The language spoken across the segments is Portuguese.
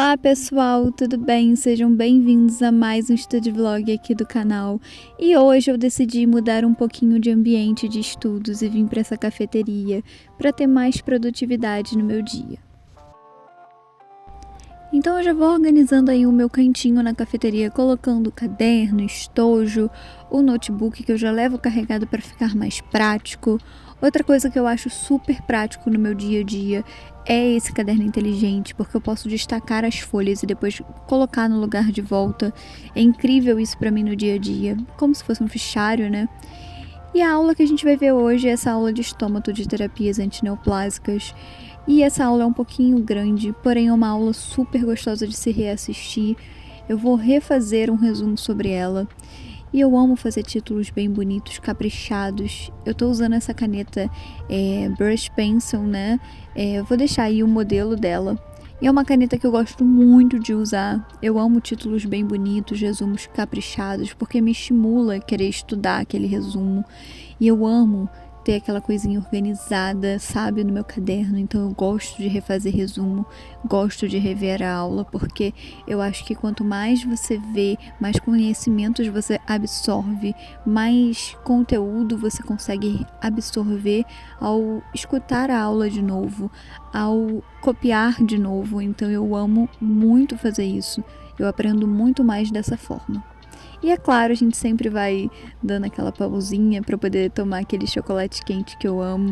Olá pessoal, tudo bem? Sejam bem-vindos a mais um Study Vlog aqui do canal. E hoje eu decidi mudar um pouquinho de ambiente de estudos e vim para essa cafeteria para ter mais produtividade no meu dia. Então eu já vou organizando aí o meu cantinho na cafeteria, colocando o caderno, estojo, o notebook que eu já levo carregado para ficar mais prático. Outra coisa que eu acho super prático no meu dia a dia é esse caderno inteligente, porque eu posso destacar as folhas e depois colocar no lugar de volta. É incrível isso para mim no dia a dia, como se fosse um fichário, né? E a aula que a gente vai ver hoje é essa aula de estômato de terapias antineoplásicas. E essa aula é um pouquinho grande, porém é uma aula super gostosa de se reassistir. Eu vou refazer um resumo sobre ela. E eu amo fazer títulos bem bonitos, caprichados. Eu tô usando essa caneta Brush Pencil, né? Eu vou deixar aí o modelo dela. E é uma caneta que eu gosto muito de usar. Eu amo títulos bem bonitos, resumos caprichados, porque me estimula a querer estudar aquele resumo. E eu amo ter aquela coisinha organizada, sabe, no meu caderno. Então eu gosto de refazer resumo, gosto de rever a aula, porque eu acho que quanto mais você vê, mais conhecimentos você absorve, mais conteúdo você consegue absorver ao escutar a aula de novo, ao copiar de novo. Então eu amo muito fazer isso. Eu aprendo muito mais dessa forma. E é claro, a gente sempre vai dando aquela pausinha para poder tomar aquele chocolate quente que eu amo.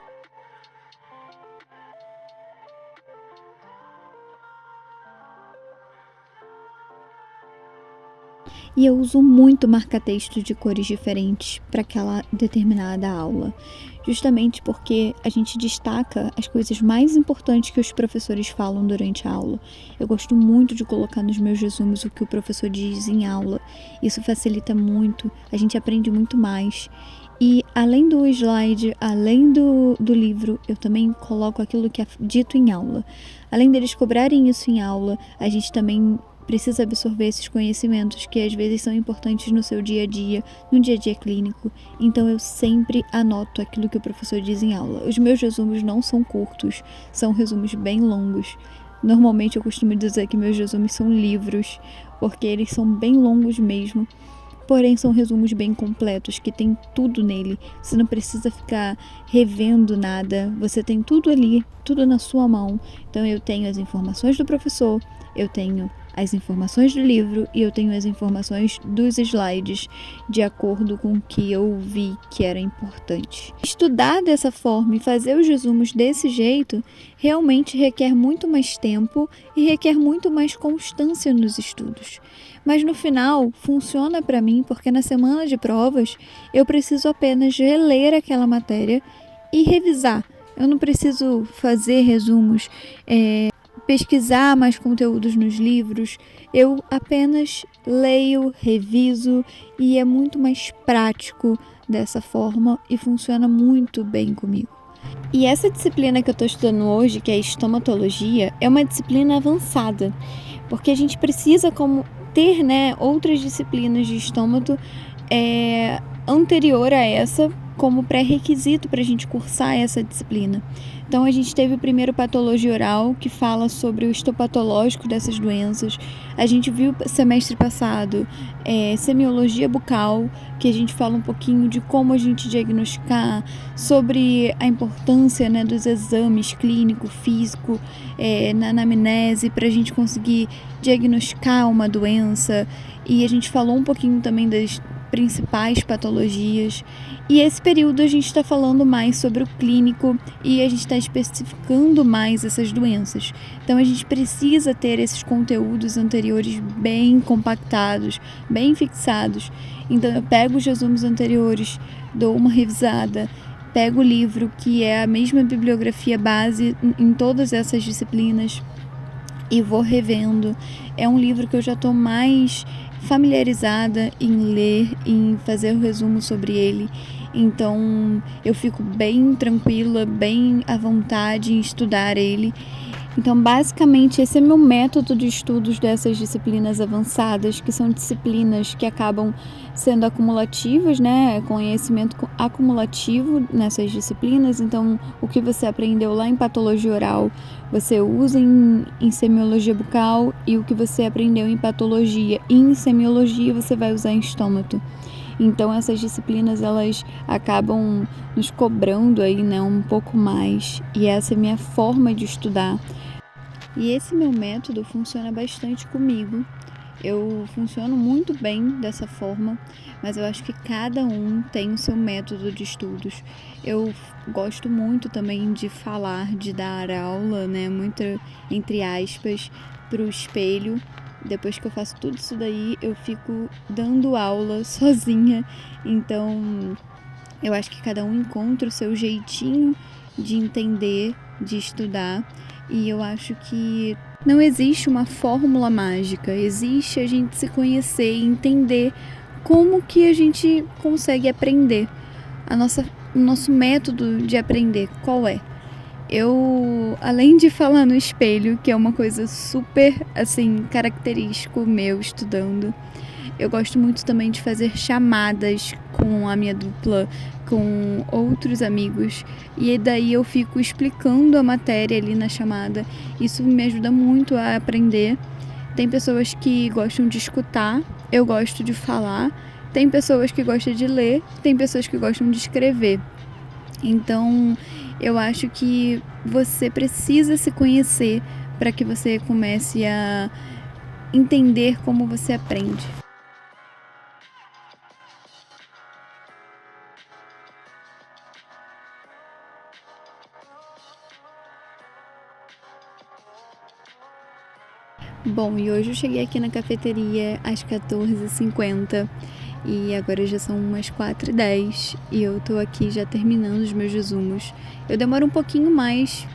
E eu uso muito marca-texto de cores diferentes para aquela determinada aula, justamente porque a gente destaca as coisas mais importantes que os professores falam durante a aula. Eu gosto muito de colocar nos meus resumos o que o professor diz em aula. Isso facilita muito, a gente aprende muito mais. E além do slide, além do livro, eu também coloco aquilo que é dito em aula. Além deles cobrarem isso em aula, a gente também precisa absorver esses conhecimentos que às vezes são importantes no seu dia a dia, no dia a dia clínico. Então eu sempre anoto aquilo que o professor diz em aula. Os meus resumos não são curtos, são resumos bem longos. Normalmente eu costumo dizer que meus resumos são livros, porque eles são bem longos mesmo. Porém, são resumos bem completos, que tem tudo nele. Você não precisa ficar revendo nada. Você tem tudo ali, tudo na sua mão. Então, eu tenho as informações do professor, eu tenho as informações do livro e eu tenho as informações dos slides, de acordo com o que eu vi que era importante. Estudar dessa forma e fazer os resumos desse jeito realmente requer muito mais tempo e requer muito mais constância nos estudos. Mas no final funciona para mim porque na semana de provas eu preciso apenas reler aquela matéria e revisar. Eu não preciso fazer resumos, pesquisar mais conteúdos nos livros. Eu apenas leio, reviso e é muito mais prático dessa forma e funciona muito bem comigo. E essa disciplina que eu estou estudando hoje, que é estomatologia, é uma disciplina avançada, porque a gente precisa ter, outras disciplinas de estômago anterior a essa como pré-requisito para a gente cursar essa disciplina. Então a gente teve o primeiro patologia oral, que fala sobre o histopatológico dessas doenças. A gente viu semestre passado semiologia bucal, que a gente fala um pouquinho de como a gente diagnosticar, sobre a importância dos exames clínico, físico, na anamnese, para a gente conseguir diagnosticar uma doença. E a gente falou um pouquinho também das principais patologias. E esse período a gente está falando mais sobre o clínico e a gente está especificando mais essas doenças. Então a gente precisa ter esses conteúdos anteriores bem compactados, bem fixados. Então eu pego os resumos anteriores, dou uma revisada, pego o livro, que é a mesma bibliografia base em todas essas disciplinas, e vou revendo. É um livro que eu já estou mais familiarizada em ler, em fazer o resumo sobre ele. Então eu fico bem tranquila, bem à vontade em estudar ele. Então basicamente esse é meu método de estudos dessas disciplinas avançadas, que são disciplinas que acabam sendo acumulativas, conhecimento acumulativo nessas disciplinas. Então o que você aprendeu lá em patologia oral você usa em semiologia bucal e o que você aprendeu em patologia. E em semiologia você vai usar em estômato. Então essas disciplinas elas acabam nos cobrando aí, né, um pouco mais. E essa é a minha forma de estudar. E esse meu método funciona bastante comigo. Eu funciono muito bem dessa forma, mas eu acho que cada um tem o seu método de estudos. Eu gosto muito também de falar, de dar aula, né, muito entre aspas, para o espelho. Depois que eu faço tudo isso daí, eu fico dando aula sozinha. Então, eu acho que cada um encontra o seu jeitinho de entender, de estudar. E eu acho que não existe uma fórmula mágica, existe a gente se conhecer e entender como que a gente consegue aprender. O nosso método de aprender, qual é? Eu, além de falar no espelho, que é uma coisa super, assim, característico meu estudando, eu gosto muito também de fazer chamadas com a minha dupla, com outros amigos, e daí eu fico explicando a matéria ali na chamada. Isso me ajuda muito a aprender. Tem pessoas que gostam de escutar, eu gosto de falar. Tem pessoas que gostam de ler, tem pessoas que gostam de escrever. Então, eu acho que você precisa se conhecer para que você comece a entender como você aprende. Bom, e hoje eu cheguei aqui na cafeteria às 14h50 e agora já são umas 4h10 e eu tô aqui já terminando os meus resumos. Eu demoro um pouquinho mais,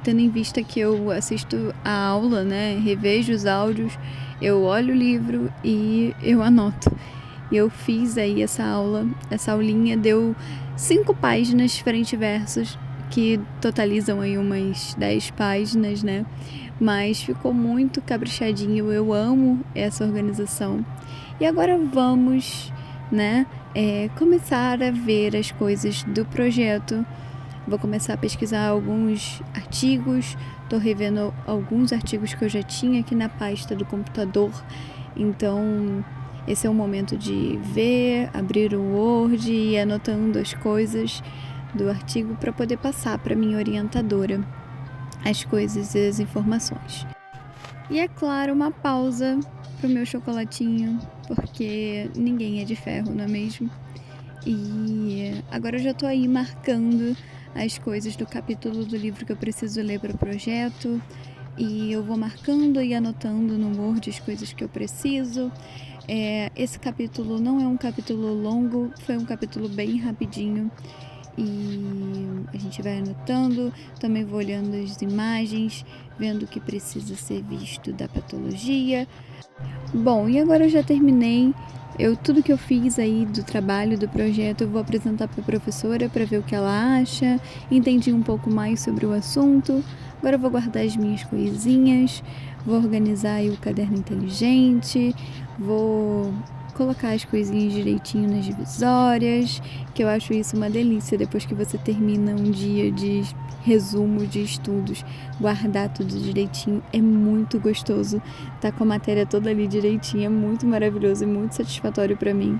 tendo em vista que eu assisto a aula, né, revejo os áudios, eu olho o livro e eu anoto. E eu fiz aí essa aulinha deu 5 páginas frente e versos, que totalizam aí umas 10 páginas, né? Mas ficou muito caprichadinho, eu amo essa organização. E agora vamos, né, começar a ver as coisas do projeto. Vou começar a pesquisar alguns artigos, estou revendo alguns artigos que eu já tinha aqui na pasta do computador. Então, esse é o momento de ver, abrir o Word e ir anotando as coisas do artigo para poder passar para minha orientadora as coisas e as informações. E é claro, uma pausa pro meu chocolatinho, porque ninguém é de ferro, não é mesmo? E agora eu já tô aí marcando as coisas do capítulo do livro que eu preciso ler para o projeto. E eu vou marcando e anotando no Word as coisas que eu preciso. Esse capítulo não é um capítulo longo, foi um capítulo bem rapidinho. E a gente vai anotando, também vou olhando as imagens, vendo o que precisa ser visto da patologia. Bom, e agora eu já terminei. Tudo que eu fiz aí do trabalho, do projeto, eu vou apresentar para a professora para ver o que ela acha. Entendi um pouco mais sobre o assunto. Agora eu vou guardar as minhas coisinhas, vou organizar aí o caderno inteligente, vou colocar as coisinhas direitinho nas divisórias, que eu acho isso uma delícia depois que você termina um dia de resumo de estudos, guardar tudo direitinho é muito gostoso. Tá com a matéria toda ali direitinho, é muito maravilhoso e muito satisfatório para mim.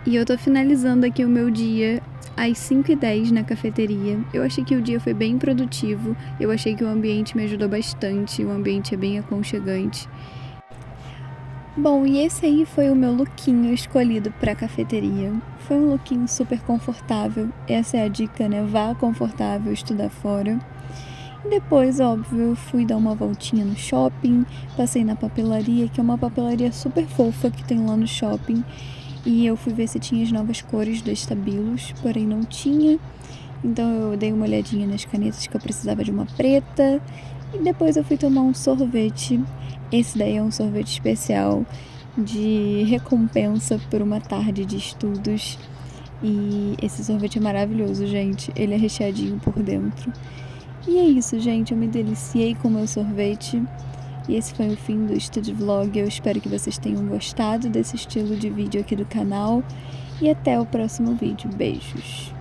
E eu tô finalizando aqui o meu dia às 5h10 na cafeteria. Eu achei que o dia foi bem produtivo, eu achei que o ambiente me ajudou bastante, o ambiente é bem aconchegante. Bom, e esse aí foi o meu lookinho escolhido pra cafeteria. Foi um lookinho super confortável, essa é a dica, né? Vá confortável estudar fora. E depois, óbvio, eu fui dar uma voltinha no shopping, passei na papelaria, que é uma papelaria super fofa que tem lá no shopping. E eu fui ver se tinha as novas cores dos estabilos, porém não tinha. Então eu dei uma olhadinha nas canetas que eu precisava de uma preta. E depois eu fui tomar um sorvete. Esse daí é um sorvete especial de recompensa por uma tarde de estudos. E esse sorvete é maravilhoso, gente. Ele é recheadinho por dentro. E é isso, gente. Eu me deliciei com o meu sorvete. E esse foi o fim do Study Vlog. Eu espero que vocês tenham gostado desse estilo de vídeo aqui do canal. E até o próximo vídeo. Beijos!